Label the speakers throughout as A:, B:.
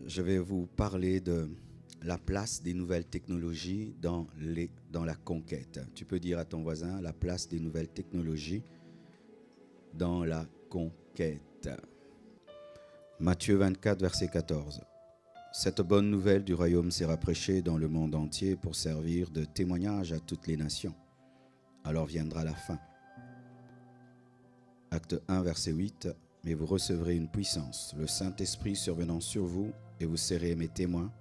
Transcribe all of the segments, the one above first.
A: je vais vous parler de la place des nouvelles technologies dans la conquête. Tu peux dire à ton voisin, la place des nouvelles technologies dans la conquête. Matthieu 24, verset 14. Cette bonne nouvelle du royaume sera prêchée dans le monde entier pour servir de témoignage à toutes les nations. Alors viendra la fin. Acte 1, verset 8. Mais vous recevrez une puissance, le Saint-Esprit survenant sur vous, et vous serez mes témoins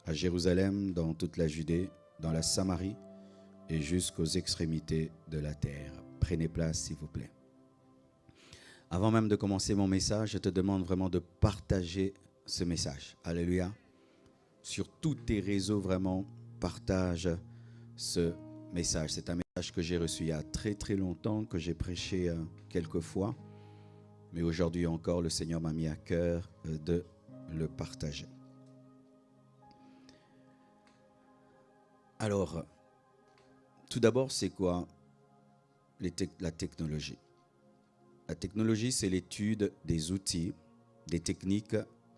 A: à Jérusalem, dans toute la Judée, dans la Samarie et jusqu'aux extrémités de la terre. Prenez place, s'il vous plaît. Avant même de commencer mon message, je te demande vraiment de partager ce message. Alléluia. Sur tous tes réseaux, vraiment, partage ce message. C'est un message que j'ai reçu il y a très très longtemps, que j'ai prêché quelques fois. Mais aujourd'hui encore, le Seigneur m'a mis à cœur de le partager. Alors, tout d'abord, c'est quoi la technologie? La technologie, c'est l'étude des outils, des techniques,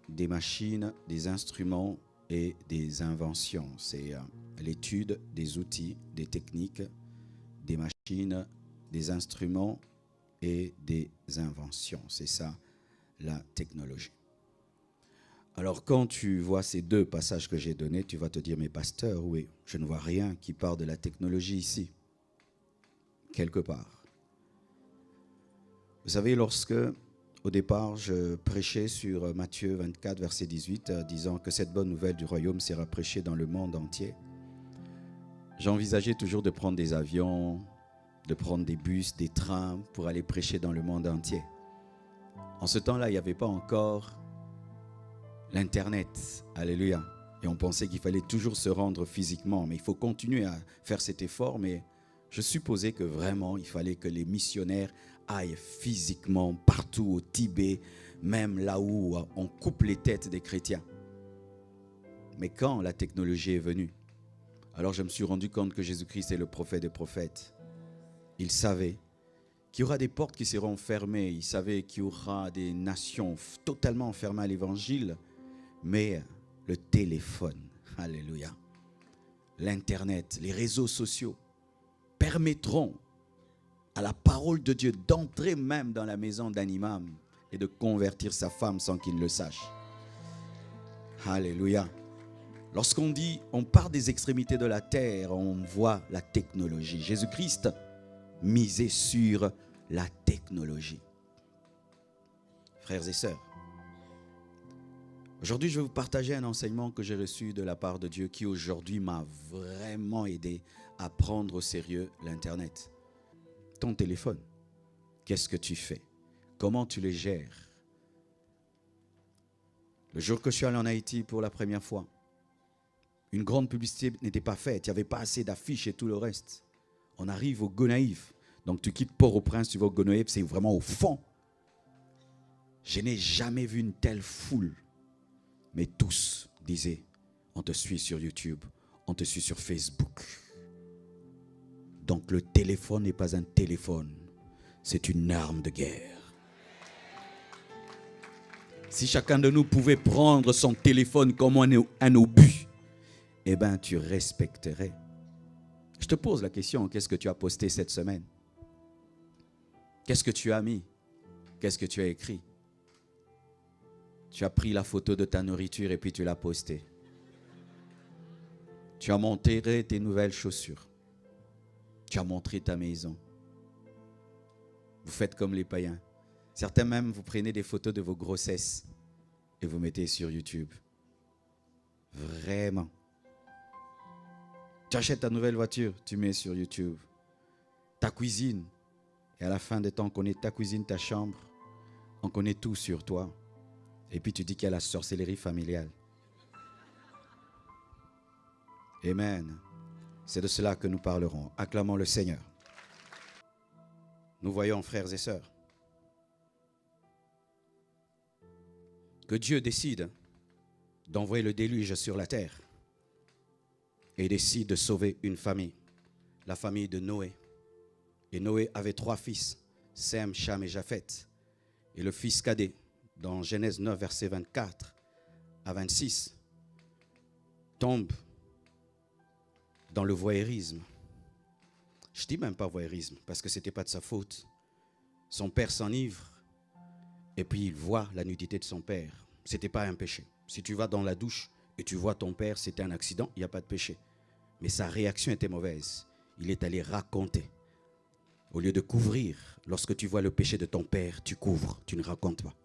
A: des machines, des instruments et des inventions. C'est l'étude des outils, des techniques, des machines, des instruments et des inventions. C'est ça, la technologie. Alors, quand tu vois ces deux passages que j'ai donnés, tu vas te dire, mais pasteur, oui, je ne vois rien qui parle de la technologie ici, quelque part. Vous savez, lorsque, au départ, je prêchais sur Matthieu 24, verset 18, disant que cette bonne nouvelle du royaume sera prêchée dans le monde entier, j'envisageais toujours de prendre des avions, de prendre des bus, des trains pour aller prêcher dans le monde entier. En ce temps-là, il n'y avait pas encore l'Internet. Alléluia. Et on pensait qu'il fallait toujours se rendre physiquement. Mais il faut continuer à faire cet effort. Mais je supposais que vraiment, il fallait que les missionnaires aillent physiquement partout au Tibet, même là où on coupe les têtes des chrétiens. Mais quand la technologie est venue, alors je me suis rendu compte que Jésus-Christ est le prophète des prophètes. Il savait qu'il y aura des portes qui seront fermées. Il savait qu'il y aura des nations totalement fermées à l'évangile. Mais le téléphone, alléluia, l'Internet, les réseaux sociaux permettront à la parole de Dieu d'entrer même dans la maison d'un imam et de convertir sa femme sans qu'il ne le sache. Alléluia. Lorsqu'on dit, on part des extrémités de la terre, on voit la technologie. Jésus-Christ misait sur la technologie. Frères et sœurs, aujourd'hui, je vais vous partager un enseignement que j'ai reçu de la part de Dieu qui aujourd'hui m'a vraiment aidé à prendre au sérieux l'Internet. Ton téléphone, qu'est-ce que tu fais? Comment tu le gères? Le jour que je suis allé en Haïti pour la première fois, une grande publicité n'était pas faite, il n'y avait pas assez d'affiches et tout le reste. On arrive au Gonaïves. Donc tu quittes Port-au-Prince, tu vas au Gonaïves, c'est vraiment au fond. Je n'ai jamais vu une telle foule. Mais tous disaient, on te suit sur YouTube, on te suit sur Facebook. Donc le téléphone n'est pas un téléphone, c'est une arme de guerre. Si chacun de nous pouvait prendre son téléphone comme un obus, eh bien tu respecterais. Je te pose la question, qu'est-ce que tu as posté cette semaine? Qu'est-ce que tu as mis? Qu'est-ce que tu as écrit? Tu as pris la photo de ta nourriture et puis tu l'as postée. Tu as montré tes nouvelles chaussures. Tu as montré ta maison. Vous faites comme les païens. Certains même, vous prenez des photos de vos grossesses et vous mettez sur YouTube. Vraiment. Tu achètes ta nouvelle voiture, tu mets sur YouTube. Ta cuisine. Et à la fin des temps, on connaît ta cuisine, ta chambre. On connaît tout sur toi. Et puis tu dis qu'il y a la sorcellerie familiale. Amen. C'est de cela que nous parlerons. Acclamons le Seigneur. Nous voyons, frères et sœurs, que Dieu décide d'envoyer le déluge sur la terre et décide de sauver une famille, la famille de Noé. Et Noé avait 3 fils, Sem, Cham et Japheth. Et le fils cadet, dans Genèse 9, verset 24, à 26, tombe dans le voyeurisme. Je ne dis même pas voyeurisme, parce que ce n'était pas de sa faute. Son père s'enivre, et puis il voit la nudité de son père. Ce n'était pas un péché. Si tu vas dans la douche et tu vois ton père, c'était un accident, il n'y a pas de péché. Mais sa réaction était mauvaise. Il est allé raconter. Au lieu de couvrir, lorsque tu vois le péché de ton père, tu couvres, tu ne racontes pas.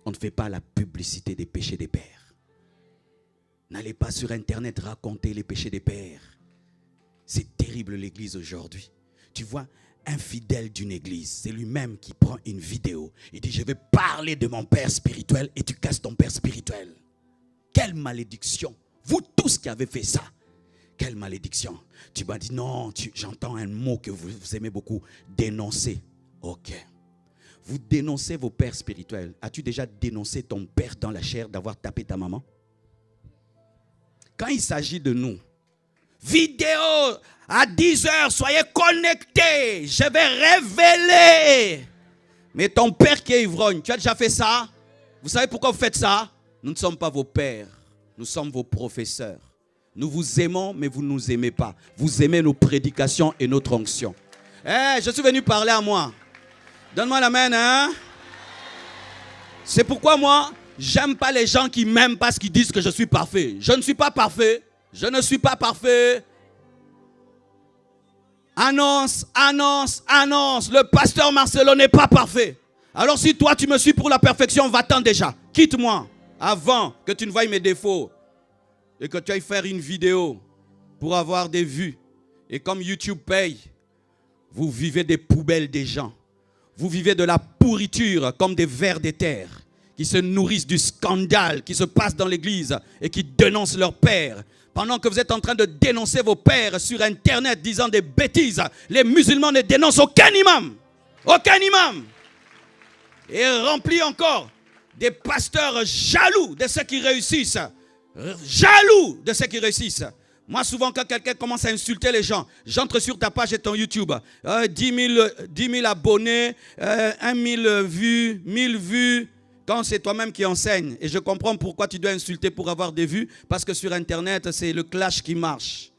A: On ne fait pas la publicité des péchés des pères. N'allez pas sur Internet raconter les péchés des pères. C'est terrible l'église aujourd'hui. Tu vois, un fidèle d'une église, c'est lui-même qui prend une vidéo. Il dit, je vais parler de mon père spirituel et tu casses ton père spirituel. Quelle malédiction. Vous tous qui avez fait ça. Quelle malédiction. Tu m'as dit, non, j'entends un mot que vous aimez beaucoup. Dénoncer. Ok. Vous dénoncez vos pères spirituels. As-tu déjà dénoncé ton père dans la chair d'avoir tapé ta maman? Quand il s'agit de nous, vidéo à 10h, soyez connectés. Je vais révéler. Mais ton père qui est ivrogne, tu as déjà fait ça? Vous savez pourquoi vous faites ça? Nous ne sommes pas vos pères. Nous sommes vos professeurs. Nous vous aimons, mais vous ne nous aimez pas. Vous aimez nos prédications et notre onction. Je suis venu parler à moi. Donne-moi la main, hein? C'est pourquoi moi, j'aime pas les gens qui m'aiment parce qu'ils disent que je suis parfait. Je ne suis pas parfait. Je ne suis pas parfait. Annonce, annonce, annonce. Le pasteur Marcelo n'est pas parfait. Alors si toi tu me suis pour la perfection, va-t'en déjà. Quitte-moi avant que tu ne voies mes défauts et que tu ailles faire une vidéo pour avoir des vues. Et comme YouTube paye, vous vivez des poubelles des gens. Vous vivez de la pourriture comme des vers de terre qui se nourrissent du scandale qui se passe dans l'église et qui dénoncent leur père. Pendant que vous êtes en train de dénoncer vos pères sur Internet disant des bêtises, les musulmans ne dénoncent aucun imam. Aucun imam. Et rempli encore des pasteurs jaloux de ceux qui réussissent. Jaloux de ceux qui réussissent. Moi, souvent, quand quelqu'un commence à insulter les gens, j'entre sur ta page et ton YouTube. 10 000 abonnés, 1 000 vues, 1000 vues. Quand c'est toi-même qui enseigne. Et je comprends pourquoi tu dois insulter pour avoir des vues. Parce que sur Internet, c'est le clash qui marche.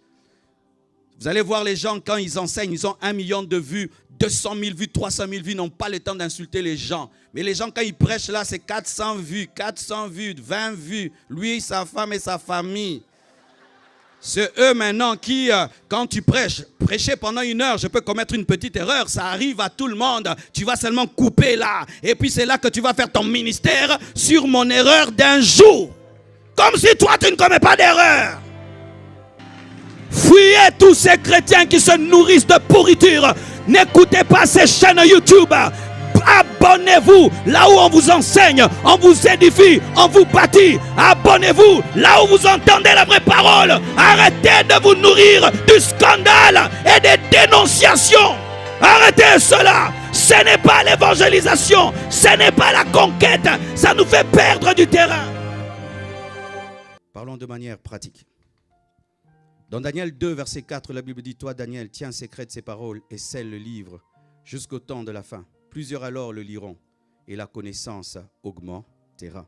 A: Vous allez voir les gens, quand ils enseignent, ils ont 1 million de vues, 200 000 vues, 300 000 vues. Ils n'ont pas le temps d'insulter les gens. Mais les gens, quand ils prêchent là, c'est 400 vues, 20 vues. Lui, sa femme et sa famille. C'est eux maintenant qui, quand tu prêcher pendant 1 heure, je peux commettre une petite erreur, ça arrive à tout le monde. Tu vas seulement couper là. Et puis c'est là que tu vas faire ton ministère sur mon erreur d'un jour. Comme si toi tu ne commets pas d'erreur. Fuyez tous ces chrétiens qui se nourrissent de pourriture. N'écoutez pas ces chaînes YouTube. Abonnez-vous là où on vous enseigne, on vous édifie, on vous bâtit. Abonnez-vous là où vous entendez la vraie parole. Arrêtez de vous nourrir du scandale et des dénonciations. Arrêtez cela. Ce n'est pas l'évangélisation, ce n'est pas la conquête. Ça nous fait perdre du terrain. Parlons de manière pratique. Dans Daniel 2, verset 4, la Bible dit, toi Daniel, tiens secret de ces paroles et scelle le livre jusqu'au temps de la fin. Plusieurs alors le liront et la connaissance augmentera.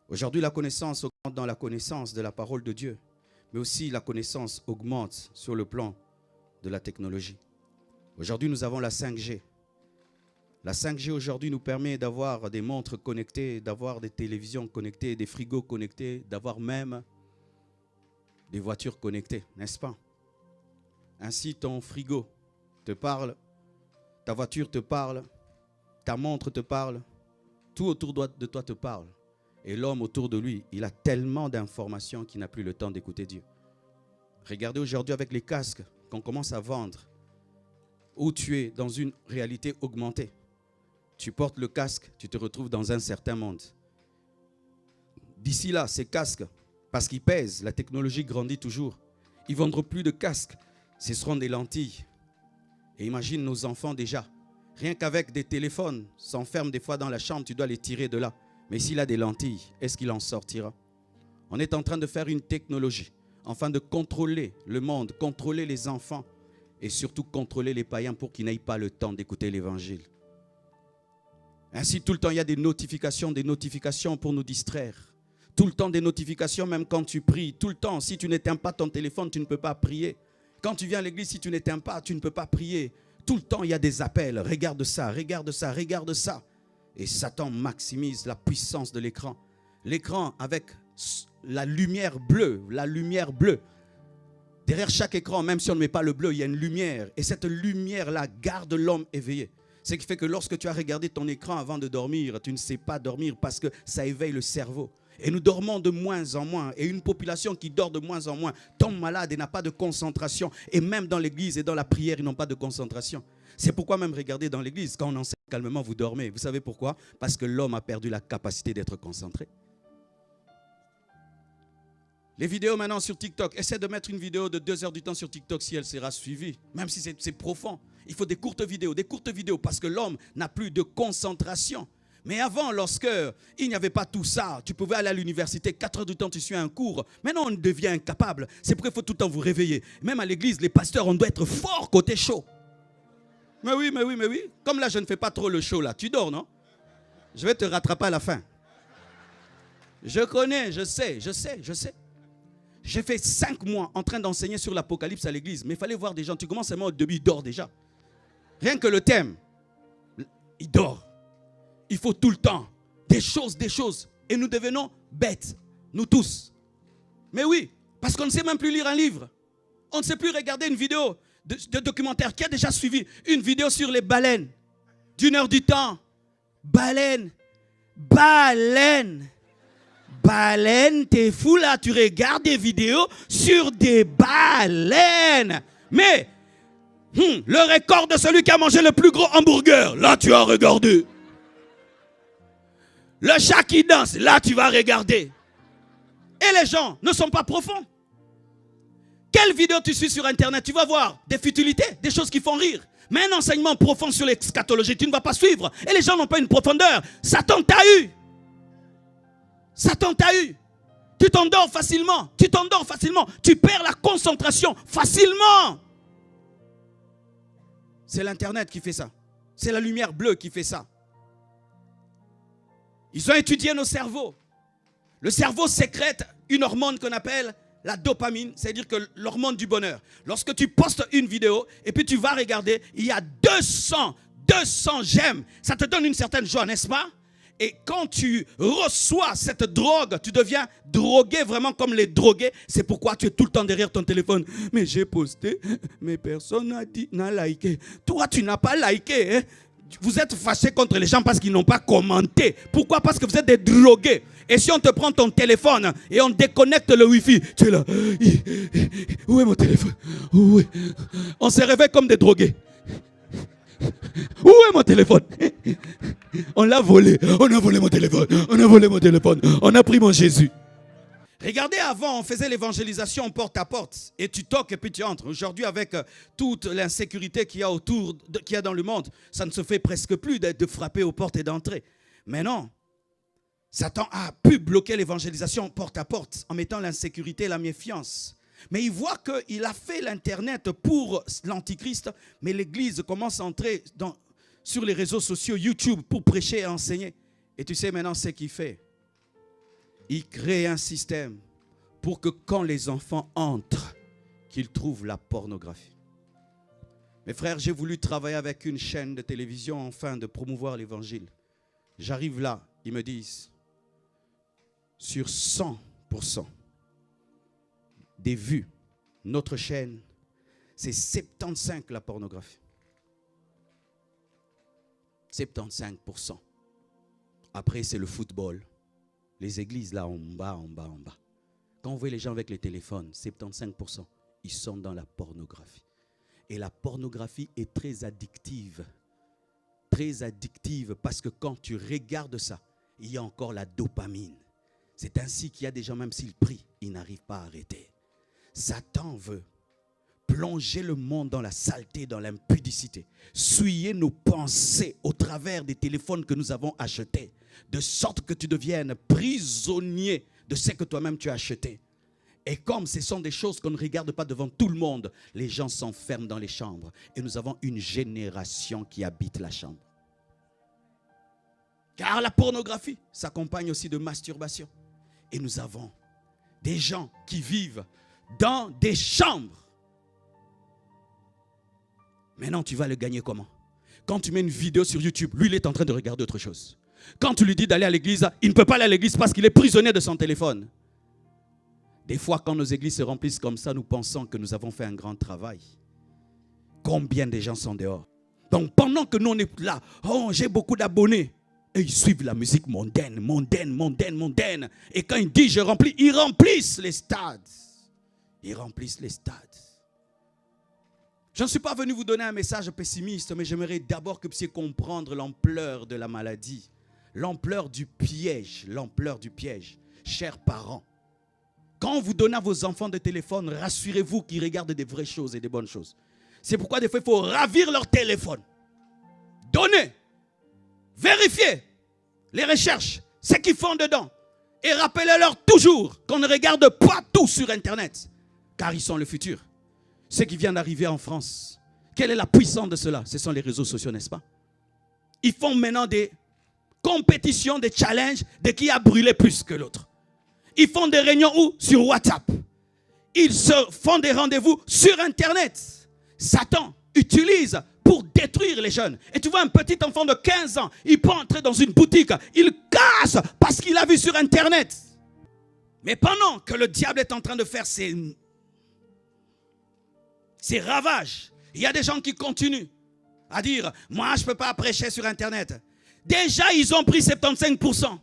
A: Aujourd'hui, la connaissance augmente dans la connaissance de la parole de Dieu, mais aussi la connaissance augmente sur le plan de la technologie. Aujourd'hui, nous avons la 5G. La 5G aujourd'hui nous permet d'avoir des montres connectées, d'avoir des télévisions connectées, des frigos connectés, d'avoir même des voitures connectées, n'est-ce pas? Ainsi, ton frigo te parle. Ta voiture te parle, ta montre te parle, tout autour de toi te parle. Et l'homme autour de lui, il a tellement d'informations qu'il n'a plus le temps d'écouter Dieu. Regardez aujourd'hui avec les casques qu'on commence à vendre, où tu es dans une réalité augmentée. Tu portes le casque, tu te retrouves dans un certain monde. D'ici là, ces casques, parce qu'ils pèsent, la technologie grandit toujours. Ils ne vendront plus de casques, ce seront des lentilles. Et imagine nos enfants déjà, rien qu'avec des téléphones, s'enferment des fois dans la chambre, tu dois les tirer de là. Mais s'il a des lentilles, est-ce qu'il en sortira? On est en train de faire une technologie, afin de contrôler le monde, contrôler les enfants et surtout contrôler les païens pour qu'ils n'aient pas le temps d'écouter l'évangile. Ainsi, tout le temps, il y a des notifications pour nous distraire. Tout le temps des notifications, même quand tu pries. Tout le temps, si tu n'éteins pas ton téléphone, tu ne peux pas prier. Quand tu viens à l'église, si tu n'éteins pas, tu ne peux pas prier. Tout le temps, il y a des appels. Regarde ça, regarde ça, regarde ça. Et Satan maximise la puissance de l'écran. L'écran avec la lumière bleue, la lumière bleue. Derrière chaque écran, même si on ne met pas le bleu, il y a une lumière. Et cette lumière-là garde l'homme éveillé. Ce qui fait que lorsque tu as regardé ton écran avant de dormir, tu ne sais pas dormir parce que ça éveille le cerveau. Et nous dormons de moins en moins. Et une population qui dort de moins en moins tombe malade et n'a pas de concentration. Et même dans l'église et dans la prière, ils n'ont pas de concentration. C'est pourquoi même regardez dans l'église, quand on enseigne calmement, vous dormez. Vous savez pourquoi? Parce que l'homme a perdu la capacité d'être concentré. Les vidéos maintenant sur TikTok, essaie de mettre une vidéo de 2 heures du temps sur TikTok si elle sera suivie. Même si c'est profond. Il faut des courtes vidéos parce que l'homme n'a plus de concentration. Mais avant, lorsque il n'y avait pas tout ça, tu pouvais aller à l'université, 4 heures du temps, tu suis un cours. Maintenant, on devient incapable. C'est pourquoi il faut tout le temps vous réveiller. Même à l'église, les pasteurs, on doit être fort côté chaud. Mais oui. Comme là, je ne fais pas trop le show là. Tu dors, non? Je vais te rattraper à la fin. Je connais, je sais. J'ai fait 5 mois en train d'enseigner sur l'Apocalypse à l'église. Mais il fallait voir des gens. Tu commences seulement au début, ils dorment déjà. Rien que le thème, il dort. Il faut tout le temps des choses. Et nous devenons bêtes, nous tous. Mais oui, parce qu'on ne sait même plus lire un livre. On ne sait plus regarder une vidéo de documentaire. Qui a déjà suivi une vidéo sur les baleines? d'1 heure du temps. Baleine, t'es fou là, tu regardes des vidéos sur des baleines. Mais le record de celui qui a mangé le plus gros hamburger, là tu as regardé. Le chat qui danse, là tu vas regarder. Et les gens ne sont pas profonds. Quelle vidéo tu suis sur internet? Tu vas voir des futilités, des choses qui font rire. Mais un enseignement profond sur l'eschatologie, tu ne vas pas suivre. Et les gens n'ont pas une profondeur. Satan t'a eu. Tu t'endors facilement. Tu perds la concentration facilement. C'est l'internet qui fait ça. C'est la lumière bleue qui fait ça. Ils ont étudié nos cerveaux. Le cerveau sécrète une hormone qu'on appelle la dopamine, c'est-à-dire que l'hormone du bonheur. Lorsque tu postes une vidéo et puis tu vas regarder, il y a 200 j'aime. Ça te donne une certaine joie, n'est-ce pas? Et quand tu reçois cette drogue, tu deviens drogué vraiment comme les drogués. C'est pourquoi tu es tout le temps derrière ton téléphone. Mais j'ai posté, mais personne n'a liké. Toi, tu n'as pas liké, hein? Vous êtes fâchés contre les gens parce qu'ils n'ont pas commenté. Pourquoi? Parce que vous êtes des drogués. Et si on te prend ton téléphone et on déconnecte le wifi, tu es là. Où est mon téléphone? Où est? On se réveille comme des drogués. Où est mon téléphone? On l'a volé. On a volé mon téléphone. On a pris mon Jésus. Regardez, avant, on faisait l'évangélisation porte à porte. Et tu toques et puis tu entres. Aujourd'hui, avec toute l'insécurité qu'il y a autour, qu'il y a dans le monde, ça ne se fait presque plus de frapper aux portes et d'entrer. Mais non, Satan a pu bloquer l'évangélisation porte à porte en mettant l'insécurité et la méfiance. Mais il voit qu'il a fait l'Internet pour l'Antichrist, mais l'Église commence à entrer sur les réseaux sociaux, YouTube, pour prêcher et enseigner. Et tu sais maintenant ce qu'il fait. Il crée un système pour que quand les enfants entrent, qu'ils trouvent la pornographie. Mes frères, j'ai voulu travailler avec une chaîne de télévision afin de promouvoir l'évangile. J'arrive là, ils me disent, sur 100% des vues, notre chaîne, c'est 75% la pornographie. 75%. Après, c'est le football. Les églises, là, en bas. Quand on voit les gens avec les téléphones, 75%, ils sont dans la pornographie. Et la pornographie est très addictive. Très addictive parce que quand tu regardes ça, il y a encore la dopamine. C'est ainsi qu'il y a des gens, même s'ils prient, ils n'arrivent pas à arrêter. Satan veut plonger le monde dans la saleté, dans l'impudicité. Souiller nos pensées au travers des téléphones que nous avons achetés. De sorte que tu deviennes prisonnier de ce que toi-même tu as acheté. Et comme ce sont des choses qu'on ne regarde pas devant tout le monde, les gens s'enferment dans les chambres. Et nous avons une génération qui habite la chambre. Car la pornographie s'accompagne aussi de masturbation. Et nous avons des gens qui vivent dans des chambres. Maintenant, tu vas le gagner comment? Quand tu mets une vidéo sur YouTube, lui, il est en train de regarder autre chose. Quand tu lui dis d'aller à l'église, il ne peut pas aller à l'église parce qu'il est prisonnier de son téléphone. Des fois, quand nos églises se remplissent comme ça, nous pensons que nous avons fait un grand travail. Combien de gens sont dehors? Donc, pendant que nous, on est là, oh, j'ai beaucoup d'abonnés. Et ils suivent la musique mondaine. Et quand ils disent je remplis, ils remplissent les stades. Ils remplissent les stades. Je ne suis pas venu vous donner un message pessimiste, mais j'aimerais d'abord que vous puissiez comprendre l'ampleur de la maladie. L'ampleur du piège. Chers parents, quand vous donnez à vos enfants des téléphones, rassurez-vous qu'ils regardent des vraies choses et des bonnes choses. C'est pourquoi des fois il faut ravir leur téléphone. Donnez. Vérifiez les recherches, ce qu'ils font dedans. Et rappelez-leur toujours qu'on ne regarde pas tout sur Internet. Car ils sont le futur. Ce qui vient d'arriver en France, quelle est la puissance de cela? Ce sont les réseaux sociaux, n'est-ce pas? Ils font maintenant des compétitions, des challenges de qui a brûlé plus que l'autre. Ils font des réunions où? Sur WhatsApp. Ils se font des rendez-vous sur Internet. Satan utilise pour détruire les jeunes. Et tu vois un petit enfant de 15 ans, il peut entrer dans une boutique, il casse parce qu'il a vu sur Internet. Mais pendant que le diable est en train de faire ses ravages, il y a des gens qui continuent à dire, moi je ne peux pas prêcher sur Internet. Déjà ils ont pris 75%.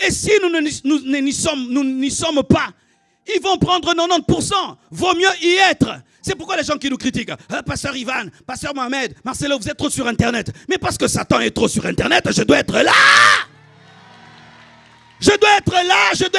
A: Et si nous n'y sommes pas, ils vont prendre 90%. Vaut mieux y être. C'est pourquoi les gens qui nous critiquent, Pasteur Ivan, Pasteur Mohamed, Marcelo, vous êtes trop sur Internet. Mais parce que Satan est trop sur Internet, je dois être là. Je dois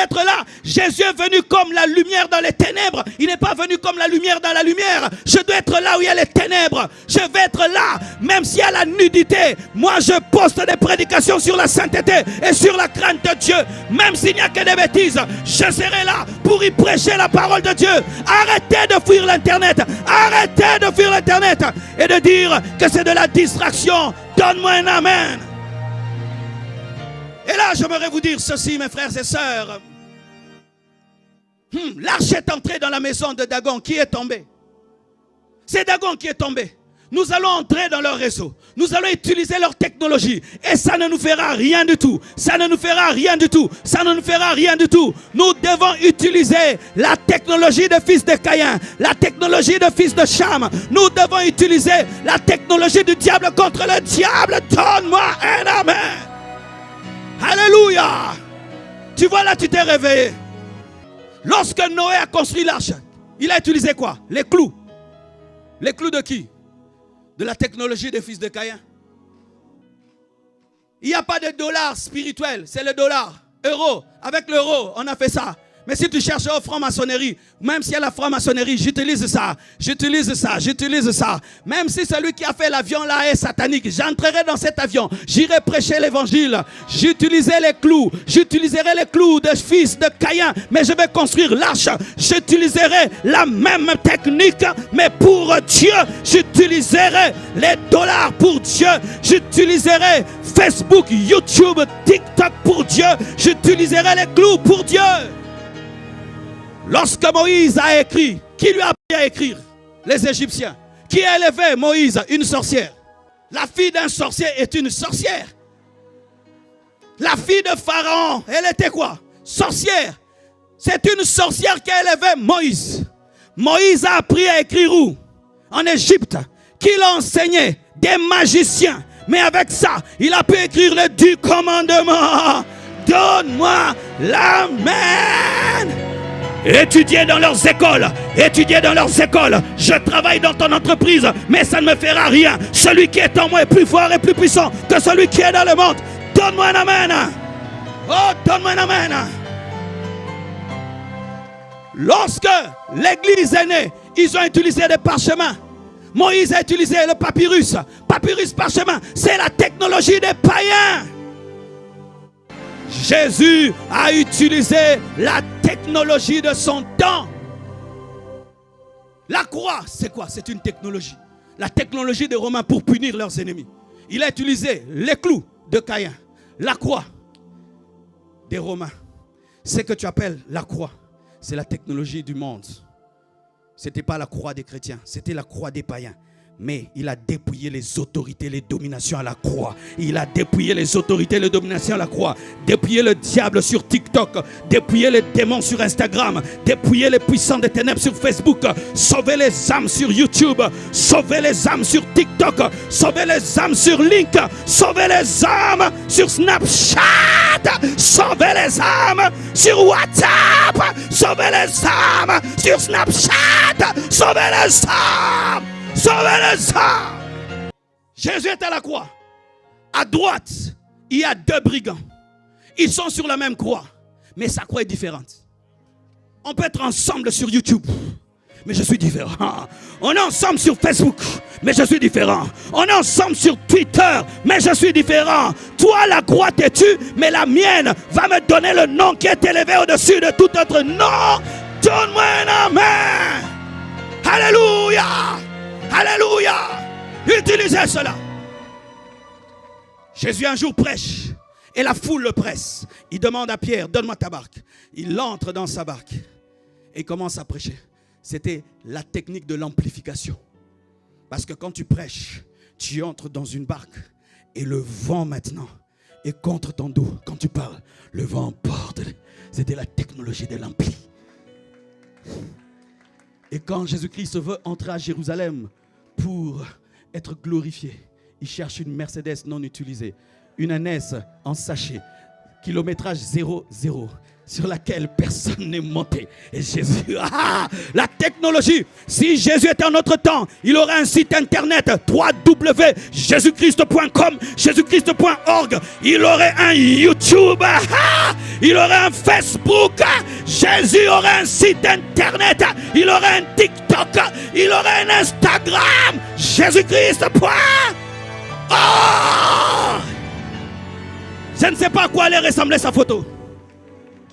A: être là. Jésus est venu comme la lumière dans les ténèbres. Il n'est pas venu comme la lumière dans la lumière. Je dois être là où il y a les ténèbres. Je vais être là, même s'il y a la nudité. Moi, je poste des prédications sur la sainteté et sur la crainte de Dieu. Même s'il n'y a que des bêtises, je serai là pour y prêcher la parole de Dieu. Arrêtez de fuir l'Internet. Arrêtez de fuir l'Internet et de dire que c'est de la distraction. Donne-moi un amen. Et là, j'aimerais vous dire ceci, mes frères et sœurs. L'arche est entrée dans la maison de Dagon. Qui est tombé? C'est Dagon qui est tombé. Nous allons entrer dans leur réseau. Nous allons utiliser leur technologie. Et ça ne nous fera rien du tout. Ça ne nous fera rien du tout. Ça ne nous fera rien du tout. Nous devons utiliser la technologie de fils de Caïn. La technologie de fils de Cham. Nous devons utiliser la technologie du diable contre le diable. Donne-moi un amen. Alléluia. Tu vois là, tu t'es réveillé. Lorsque Noé a construit l'arche, il a utilisé quoi? Les clous. Les clous de qui? De la technologie des fils de Caïn. Il n'y a pas de dollar spirituel, c'est le dollar. Euro. Avec l'euro, on a fait ça. Mais si tu cherches au franc-maçonnerie, même s'il y a la franc-maçonnerie, j'utilise ça. Même si celui qui a fait l'avion là est satanique, j'entrerai dans cet avion. J'irai prêcher l'évangile. J'utiliserai les clous de fils de Caïn. Mais je vais construire l'arche. J'utiliserai la même technique, mais pour Dieu. J'utiliserai les dollars pour Dieu. J'utiliserai Facebook, YouTube, TikTok pour Dieu. J'utiliserai les clous pour Dieu. Lorsque Moïse a écrit, qui lui a appris à écrire? Les Égyptiens. Qui a élevé Moïse? Une sorcière. La fille d'un sorcier est une sorcière. La fille de Pharaon, elle était quoi? Sorcière. C'est une sorcière qui a élevé Moïse. Moïse a appris à écrire où? En Égypte. Qui l'a enseigné? Des magiciens. Mais avec ça, il a pu écrire les 10 commandements. Donne-moi l'amen. Étudiez dans leurs écoles. Je travaille dans ton entreprise, mais ça ne me fera rien. Celui qui est en moi est plus fort et plus puissant que celui qui est dans le monde. Donne-moi un amen. Oh, donne-moi un amen. Lorsque l'église est née, ils ont utilisé des parchemins. Moïse a utilisé le papyrus. Papyrus, parchemin, c'est la technologie des païens. Jésus a utilisé la technologie de son temps. La croix, c'est quoi? C'est une technologie. La technologie des Romains pour punir leurs ennemis. Il a utilisé les clous de Caïn. La croix des Romains. Ce que tu appelles la croix, c'est la technologie du monde. Ce n'était pas la croix des chrétiens, c'était la croix des païens. Mais il a dépouillé les autorités, les dominations à la croix. Il a dépouillé les autorités, les dominations à la croix. Dépouillé le diable sur TikTok. Dépouillé les démons sur Instagram. Dépouillé les puissants des ténèbres sur Facebook. Sauver les âmes sur YouTube. Sauver les âmes sur TikTok. Sauver les âmes sur Link. Sauver les âmes sur Snapchat. Sauver les âmes sur WhatsApp. Sauver les âmes sur Snapchat. Sauver les âmes. Sauvez les âmes. Jésus est à la croix. À droite, il y a deux brigands. Ils sont sur la même croix, mais sa croix est différente. On peut être ensemble sur YouTube, mais je suis différent. On est ensemble sur Facebook, mais je suis différent. On est ensemble sur Twitter, mais je suis différent. Toi, la croix t'es tue, mais la mienne va me donner le nom qui est élevé au-dessus de tout autre nom. Donne-moi un amen. Alléluia. Alléluia. Utilisez cela. Jésus un jour prêche et la foule le presse. Il demande à Pierre, donne-moi ta barque. Il entre dans sa barque et commence à prêcher. C'était la technique de l'amplification. Parce que quand tu prêches, tu entres dans une barque et le vent maintenant est contre ton dos. Quand tu parles, le vent porte. C'était la technologie de l'ampli. Et quand Jésus-Christ veut entrer à Jérusalem pour être glorifié, il cherche une Mercedes non utilisée, une NS en sachet, kilométrage 0, sur laquelle personne n'est monté. Et Jésus, la technologie. Si Jésus était en notre temps, il aurait un site internet www.jésuschrist.com, jésuschrist.org. Il aurait un YouTube, il aurait un Facebook. Jésus aurait un site internet, il aurait un TikTok, il aurait un Instagram. Jésus-Christ. Je ne sais pas à quoi allait ressembler sa photo.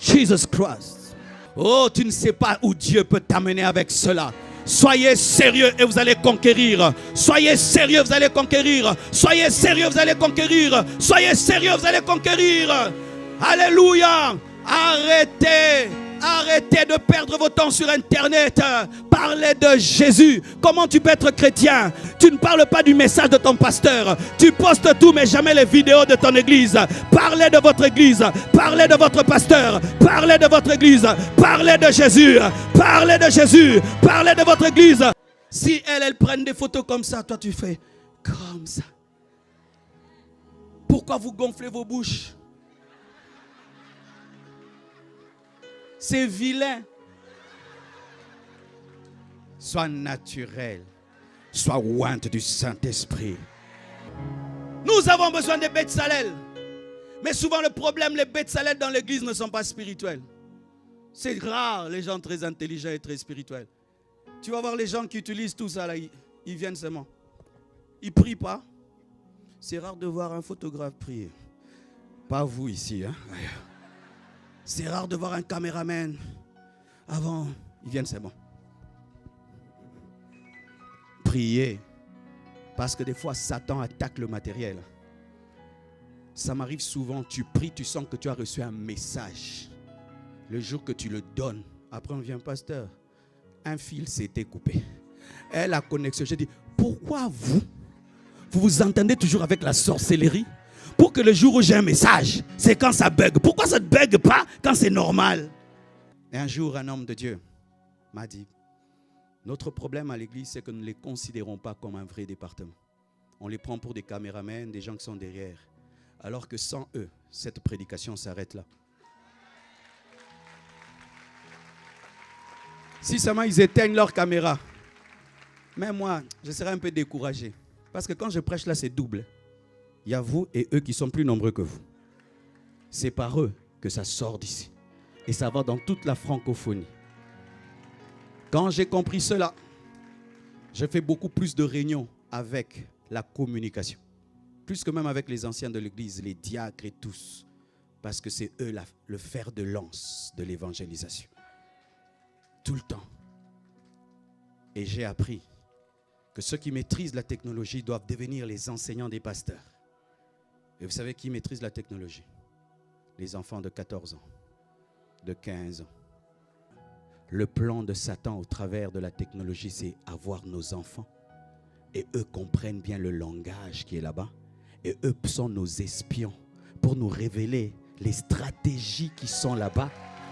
A: Jesus Christ. Oh, tu ne sais pas où Dieu peut t'amener avec cela. Soyez sérieux et vous allez conquérir. Soyez sérieux, vous allez conquérir. Soyez sérieux, vous allez conquérir. Soyez sérieux, vous allez conquérir. Alléluia. Arrêtez de perdre votre temps sur Internet. Parlez de Jésus. Comment tu peux être chrétien? Tu ne parles pas du message de ton pasteur. Tu postes tout mais jamais les vidéos de ton église. Parlez de votre église. Parlez de votre pasteur. Parlez de votre église. Parlez de Jésus. Parlez de Jésus. Parlez de votre église. Si elles prennent des photos comme ça, toi tu fais comme ça. Pourquoi vous gonflez vos bouches? C'est vilain. Sois naturel. Sois ointe du Saint-Esprit. Nous avons besoin des Bétzalel. Mais souvent le problème, les Bétzalel dans l'église ne sont pas spirituels. C'est rare les gens très intelligents et très spirituels. Tu vas voir les gens qui utilisent tout ça là, ils viennent seulement. Ils ne prient pas. C'est rare de voir un photographe prier. Pas vous ici, hein. C'est rare de voir un caméraman. Avant, ils viennent seulement. Prier. Parce que des fois, Satan attaque le matériel. Ça m'arrive souvent, tu pries, tu sens que tu as reçu un message. Le jour que tu le donnes, après on vient, pasteur, un fil s'était coupé. Et la connexion, j'ai dit, pourquoi vous vous entendez toujours avec la sorcellerie? Pour que le jour où j'ai un message, c'est quand ça bug. Pourquoi ça ne bug pas quand c'est normal? Et un jour, un homme de Dieu m'a dit, notre problème à l'église, c'est que nous ne les considérons pas comme un vrai département. On les prend pour des caméramans, des gens qui sont derrière. Alors que sans eux, cette prédication s'arrête là. Si seulement ils éteignent leur caméra, même moi, je serais un peu découragé. Parce que quand je prêche là, c'est double. Il y a vous et eux qui sont plus nombreux que vous. C'est par eux que ça sort d'ici. Et ça va dans toute la francophonie. Quand j'ai compris cela, j'ai fait beaucoup plus de réunions avec la communication. Plus que même avec les anciens de l'église, les diacres et tous. Parce que c'est eux le fer de lance de l'évangélisation. Tout le temps. Et j'ai appris que ceux qui maîtrisent la technologie doivent devenir les enseignants des pasteurs. Et vous savez qui maîtrise la technologie? Les enfants de 14 ans. de 15 ans. Le plan de Satan au travers de la technologie, c'est avoir nos enfants. Et eux comprennent bien le langage qui est là-bas. Et eux sont nos espions pour nous révéler les stratégies qui sont là-bas,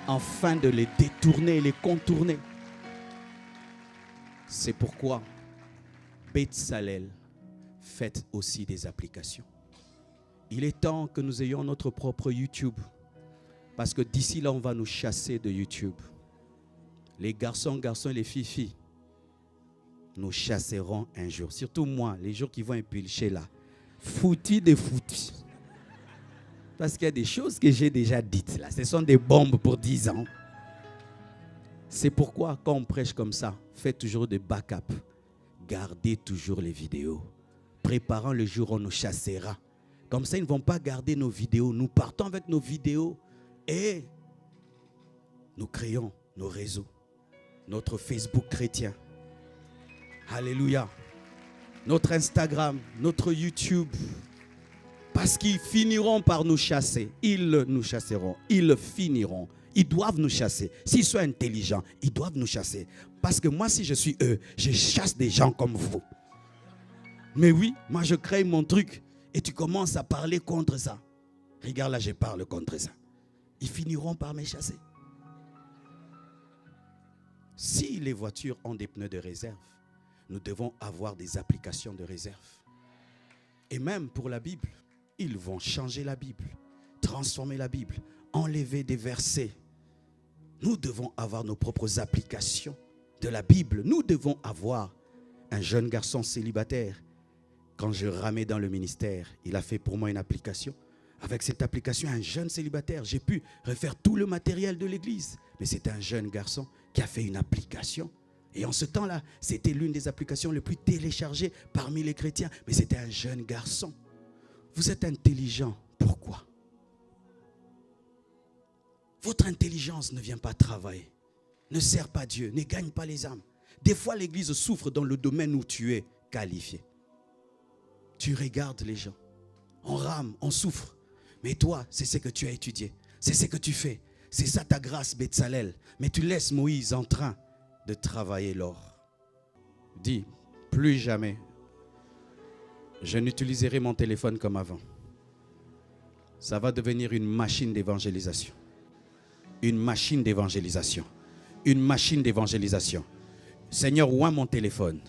A: afin de les détourner et les contourner. C'est pourquoi Bezalel fait aussi des applications. Il est temps que nous ayons notre propre YouTube. Parce que d'ici là, on va nous chasser de YouTube. Les garçons et les filles, nous chasserons un jour. Surtout moi, les jours qui vont impulser là. Foutu de foutu. Parce qu'il y a des choses que j'ai déjà dites là. Ce sont des bombes pour 10 ans. C'est pourquoi quand on prêche comme ça, faites toujours des backups. Gardez toujours les vidéos. Préparant le jour où on nous chassera. Comme ça, ils ne vont pas garder nos vidéos. Nous partons avec nos vidéos et nous créons nos réseaux. Notre Facebook chrétien. Alléluia. Notre Instagram, notre YouTube. Parce qu'ils finiront par nous chasser. Ils nous chasseront. Ils finiront. Ils doivent nous chasser. S'ils sont intelligents, ils doivent nous chasser. Parce que moi, si je suis eux, je chasse des gens comme vous. Mais oui, moi je crée mon truc et tu commences à parler contre ça. Regarde là, je parle contre ça. Ils finiront par me chasser. Si les voitures ont des pneus de réserve, nous devons avoir des applications de réserve. Et même pour la Bible, ils vont changer la Bible, transformer la Bible, enlever des versets. Nous devons avoir nos propres applications de la Bible. Nous devons avoir un jeune garçon célibataire. Quand je ramais dans le ministère, il a fait pour moi une application. Avec cette application, un jeune célibataire, j'ai pu refaire tout le matériel de l'église. Mais c'était un jeune garçon qui a fait une application. Et en ce temps-là, c'était l'une des applications les plus téléchargées parmi les chrétiens. Mais c'était un jeune garçon. Vous êtes intelligent. Pourquoi? Votre intelligence ne vient pas travailler, ne sert pas Dieu, ne gagne pas les âmes. Des fois, l'église souffre dans le domaine où tu es qualifié. Tu regardes les gens. On rame, on souffre. Mais toi, c'est ce que tu as étudié. C'est ce que tu fais. C'est ça ta grâce, Bezalel. Mais tu laisses Moïse en train de travailler l'or. Dis, plus jamais, je n'utiliserai mon téléphone comme avant. Ça va devenir une machine d'évangélisation. Une machine d'évangélisation. Une machine d'évangélisation. Seigneur, ouvre mon téléphone.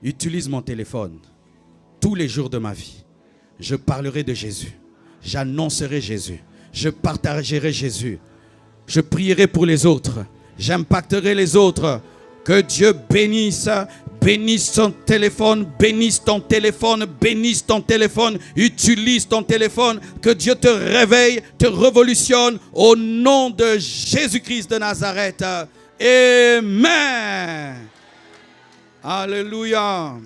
A: Utilise mon téléphone. Tous les jours de ma vie, je parlerai de Jésus. J'annoncerai Jésus. Je partagerai Jésus. Je prierai pour les autres. J'impacterai les autres. Que Dieu bénisse. Bénisse ton téléphone. Bénisse ton téléphone. Bénisse ton téléphone. Utilise ton téléphone. Que Dieu te réveille, te révolutionne. Au nom de Jésus-Christ de Nazareth. Amen. Alléluia.